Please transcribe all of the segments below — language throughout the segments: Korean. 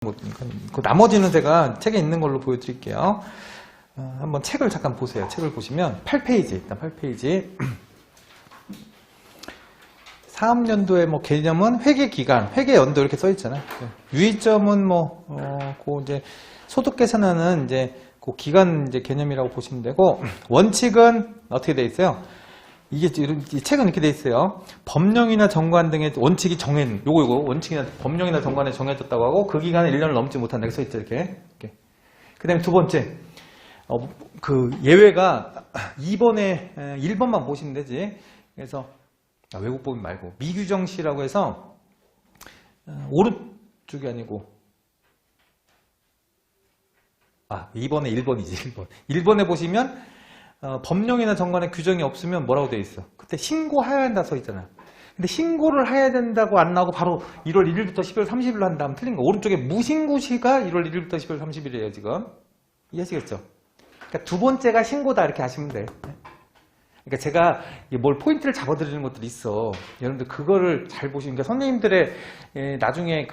그 나머지는 제가 책에 있는 걸로 보여드릴게요. 한번 책을 잠깐 보세요. 책을 보시면 8페이지, 일단 8페이지. 사업연도의 뭐 개념은 회계기간, 회계연도 이렇게 써있잖아요. 유의점은 그 이제 소득 계산하는 이제 그 기간 이제 개념이라고 보시면 되고, 원칙은 어떻게 돼 있어요? 이 책은 이렇게 돼 있어요. 법령이나 정관 등의 원칙이 요거 원칙이나 법령이나 정관에 정해졌다고 하고 그 기간에 1년을 넘지 못한다. 이렇게 써있죠, 이렇게. 그 다음에 두 번째, 그 예외가 1번만 보시면 되지. 그래서 외국법인 말고 미규정시라고 해서 오른쪽이 아니고 2번에 1번이지. 1번에 보시면 법령이나 정관에 규정이 없으면 뭐라고 되어 있어? 그때 신고해야 한다 써 있잖아. 근데 신고를 해야 된다고 안 나오고 바로 1월 1일부터 12월 30일로 한다면 틀린 거. 오른쪽에 무신고시가 1월 1일부터 12월 30일이에요 지금. 이해하시겠죠? 그러니까 두 번째가 신고다 이렇게 하시면 돼. 그러니까 제가 뭘 포인트를 잡아드리는 것들이 있어. 여러분들 그거를 잘 보시면, 그러니까 선생님들의 나중에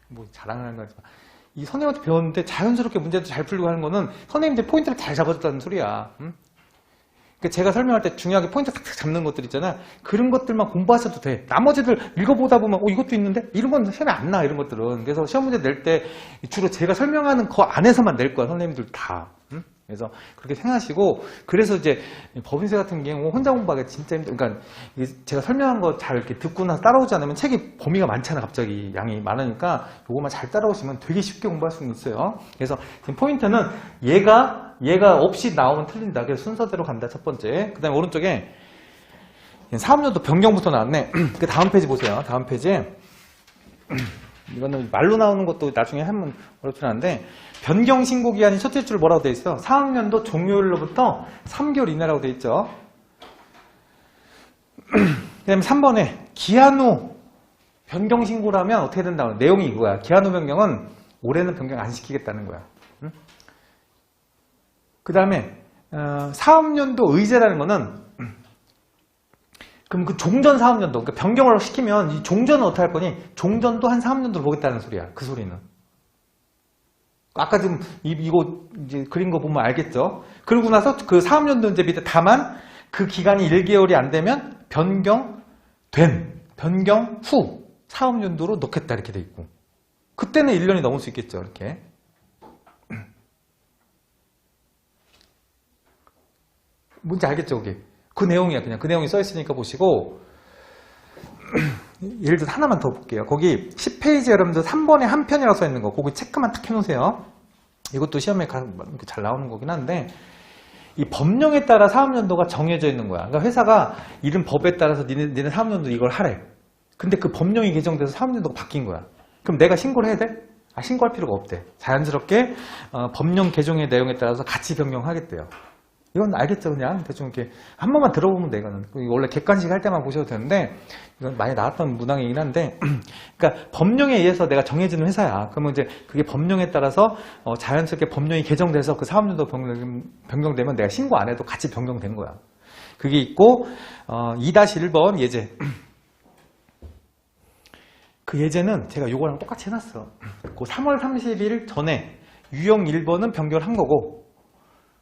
뭐 자랑을 하는 거지. 이 선생님한테 배웠는데 자연스럽게 문제도 잘 풀리고 하는 거는 선생님들 포인트를 잘 잡아줬다는 소리야. 응? 그러니까 제가 설명할 때 중요하게 포인트 탁탁 잡는 것들 있잖아. 그런 것들만 공부하셔도 돼. 나머지들 읽어보다 보면 이것도 있는데? 이런 건 시험에 안 나, 이런 것들은. 그래서 시험 문제 낼 때 주로 제가 설명하는 거 안에서만 낼 거야, 선생님들 다. 응? 그래서 그렇게 생각하시고, 그래서 이제 법인세 같은 경우 혼자 공부하기 진짜 그러니까 제가 설명한 거 잘 이렇게 듣고 나서 따라오지 않으면 책이 범위가 많잖아, 갑자기 양이 많으니까 요거만 잘 따라오시면 되게 쉽게 공부할 수 있어요. 그래서 지금 포인트는 얘가 없이 나오면 틀린다. 그래서 순서대로 간다, 첫 번째. 그 다음에 오른쪽에 사업연도 변경부터 나왔네. 그 다음 페이지 보세요. 다음 페이지에 이거는 말로 나오는 것도 나중에 하면 어렵진 않은데, 변경 신고 기한이 첫째 줄 뭐라고 되어 있어요? 사학년도 종료일로부터 3개월 이내라고 되어 있죠. 그 다음에 3번에 기한 후 변경 신고라면 어떻게 된다고? 내용이 이거야. 기한 후 변경은 올해는 변경 안 시키겠다는 거야. 응? 그 다음에 사업연도 의제라는 거는, 그럼 그 종전 사업연도, 그러니까 변경을 시키면 이 종전은 어떻게 할 거니? 종전도 한 사업연도로 보겠다는 소리야. 그 소리는. 아까 지금 이거 이제 그린 거 보면 알겠죠? 그러고 나서 그 사업연도 이제 밑에 다만 그 기간이 1개월이 안 되면 변경 후 사업연도로 넣겠다 이렇게 돼 있고, 그때는 1년이 넘을 수 있겠죠, 이렇게. 뭔지 알겠죠, 그게? 그 내용이야, 그냥. 그 내용이 써 있으니까 보시고, 예를 들어서 하나만 더 볼게요. 거기 10페이지 여러분들 3번에 한 편이라고 써 있는 거, 거기 체크만 딱 해놓으세요. 이것도 시험에 잘 나오는 거긴 한데, 이 법령에 따라 사업연도가 정해져 있는 거야. 그러니까 회사가 이런 법에 따라서 니네 사업연도 이걸 하래. 근데 그 법령이 개정돼서 사업연도가 바뀐 거야. 그럼 내가 신고를 해야 돼? 신고할 필요가 없대. 자연스럽게 법령 개정의 내용에 따라서 같이 변경하겠대요. 이건 알겠죠, 그냥 대충 이렇게 한 번만 들어보면 돼. 이거는 원래 객관식 할 때만 보셔도 되는데, 이건 많이 나왔던 문항이긴 한데, 그러니까 법령에 의해서 내가 정해지는 회사야. 그러면 이제 그게 법령에 따라서 자연스럽게 법령이 개정돼서 그 사업연도 변경되면 내가 신고 안 해도 같이 변경된 거야. 그게 있고, 2-1번 예제. 그 예제는 제가 요거랑 똑같이 해놨어. 그 3월 30일 전에 유형 1번은 변경을 한 거고,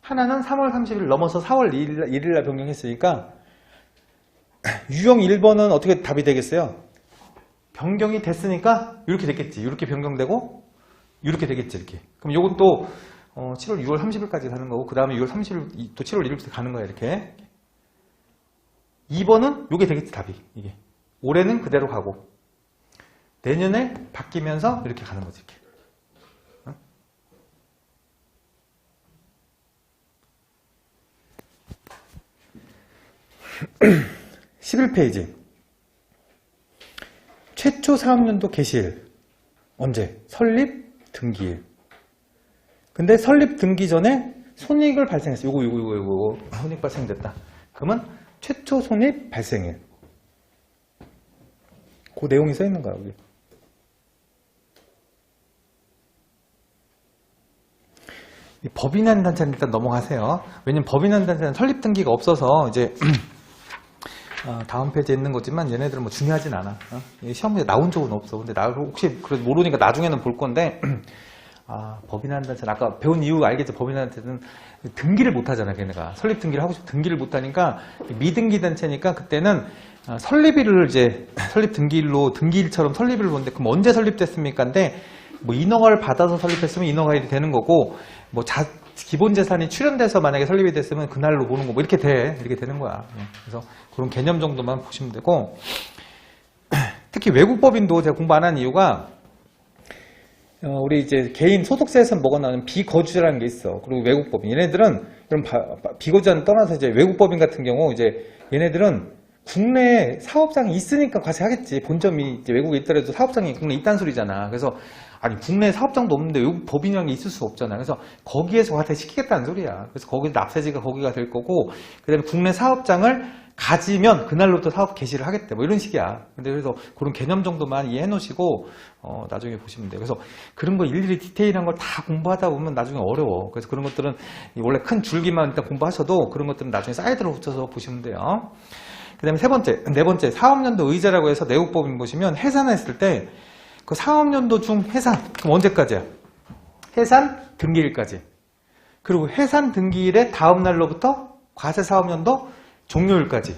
하나는 3월 30일 넘어서 4월 1일 날 변경했으니까 유형 1번은 어떻게 답이 되겠어요? 변경이 됐으니까 이렇게 됐겠지. 이렇게 변경되고 이렇게 되겠지, 이렇게. 그럼 요건 또 7월 6월 30일까지 가는 거고, 그 다음에 6월 30일 또 7월 1일부터 가는 거야, 이렇게. 2번은 요게 되겠지, 답이. 이게. 올해는 그대로 가고 내년에 바뀌면서 이렇게 가는 거지, 이렇게. 11페이지. 최초 사업연도 개시일. 언제? 설립 등기일. 근데 설립 등기 전에 손익을 발생했어. 요거 손익 발생됐다. 그러면 최초 손익 발생일. 그 내용이 써 있는 거야, 여기. 법인한 단체는 일단 넘어가세요. 왜냐면 법인한 단체는 설립 등기가 없어서 이제 다음 페이지에 있는 거지만 얘네들은 뭐 중요하진 않아. 시험에 나온 적은 없어. 근데 나 혹시 그래도 모르니까 나중에는 볼 건데 법인한테는 아까 배운 이유 알겠지? 법인한테는 등기를 못 하잖아, 걔네가. 설립 등기를 하고 싶어 등기를 못 하니까 미등기 단체니까 그때는 설립일을 이제 설립 등기일로 등기일처럼 설립을 보는데 그럼 언제 설립됐습니까? 근데 뭐 인허가를 받아서 설립했으면 인허가일이 되는 거고 뭐 기본 재산이 출현돼서 만약에 설립이 됐으면 그날로 보는 거 뭐 이렇게 되는 거야. 그래서 그런 개념 정도만 보시면 되고 특히 외국법인도 제가 공부 안 한 이유가 우리 이제 개인 소득세에서 뭐가 나오는 비거주자라는 게 있어. 그리고 외국법인 얘네들은 그럼 비거주자는 떠나서 이제 외국법인 같은 경우 이제 얘네들은 국내에 사업장이 있으니까 과세하겠지. 본점이 이제 외국에 있더라도 사업장이 국내에 있다는 소리잖아. 그래서 아니 국내에 사업장도 없는데 외국 법인이라는 게 있을 수 없잖아. 그래서 거기에서 과세 시키겠다는 소리야. 그래서 거기 납세지가 거기가 될 거고 그다음에 국내 사업장을 가지면 그날로부터 사업 개시를 하겠대. 뭐 이런 식이야. 근데 그래서 그런 개념 정도만 이해해 놓으시고 나중에 보시면 돼요. 그래서 그런 거 일일이 디테일한 걸 다 공부하다 보면 나중에 어려워. 그래서 그런 것들은 원래 큰 줄기만 일단 공부하셔도 그런 것들은 나중에 사이드로 붙여서 보시면 돼요. 그 다음에 네 번째 사업연도 의제라고 해서 내국법인 보시면 해산했을 때 그 사업연도 중 해산 그럼 언제까지야? 해산 등기일까지. 그리고 해산 등기일의 다음 날로부터 과세 사업연도 종료일까지.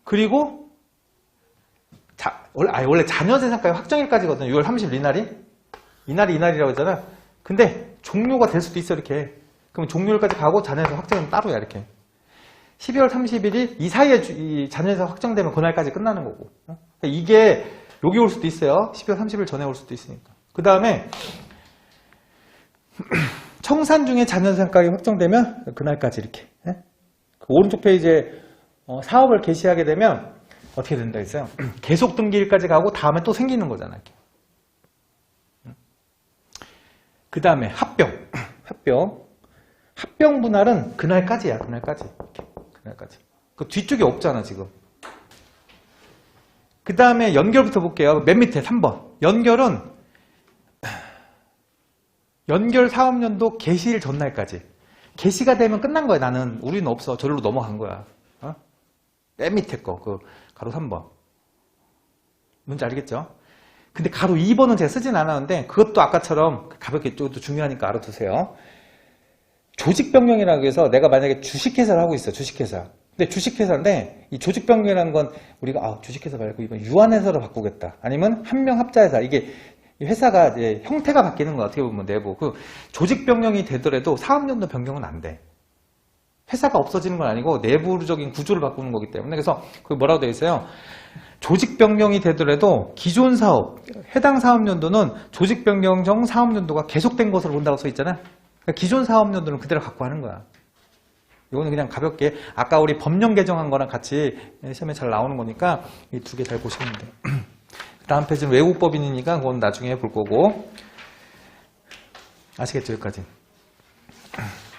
그리고 원래 자녀재산가액 확정일까지거든요. 6월 30일 이날이라고 했잖아. 근데 종료가 될 수도 있어 이렇게. 그럼 종료일까지 가고 자녀재산 확정은 따로야 이렇게. 12월 30일이 이 사이에 이 자녀재산 확정되면 그날까지 끝나는 거고. 이게 여기 올 수도 있어요. 12월 30일 전에 올 수도 있으니까. 그 다음에 청산 중에 자녀재산가액이 확정되면 그날까지 이렇게. 그 오른쪽 페이지에 사업을 개시하게 되면 어떻게 된다 했어요? 계속 등기일까지 가고 다음에 또 생기는 거잖아. 이렇게. 그 다음에 합병 분할은 그날까지야. 그날까지. 그 뒤쪽에 없잖아 지금. 그 다음에 연결부터 볼게요. 맨 밑에 3번. 연결 사업연도 개시일 전날까지. 개시가 되면 끝난 거야. 우리는 없어. 저리로 넘어간 거야. 맨 밑에 거. 그 가로 3번. 뭔지 알겠죠? 근데 가로 2번은 제가 쓰진 않았는데 그것도 아까처럼 가볍게 이쪽도 중요하니까 알아두세요. 조직변경이라고 해서 내가 만약에 주식회사를 하고 있어. 주식회사. 근데 주식회사인데 이 조직변경이라는 건 우리가 주식회사 말고 이건 유한회사로 바꾸겠다. 아니면 한명합자회사. 이게 회사가 이제 형태가 바뀌는 거야. 어떻게 보면 내부. 그 조직변경이 되더라도 사업연도 변경은 안 돼. 회사가 없어지는 건 아니고 내부적인 구조를 바꾸는 거기 때문에. 그래서 그게 뭐라고 되어 있어요? 조직 변경이 되더라도 기존 사업, 해당 사업연도는 조직 변경 정 사업연도가 계속된 것으로 본다고 써 있잖아. 그러니까 기존 사업연도는 그대로 갖고 하는 거야. 이거는 그냥 가볍게 아까 우리 법령 개정한 거랑 같이 시험에 잘 나오는 거니까 이 두 개 잘 보시면 돼요. 다음 페이지는 외국법인이니까 그건 나중에 볼 거고. 아시겠죠? 여기까지.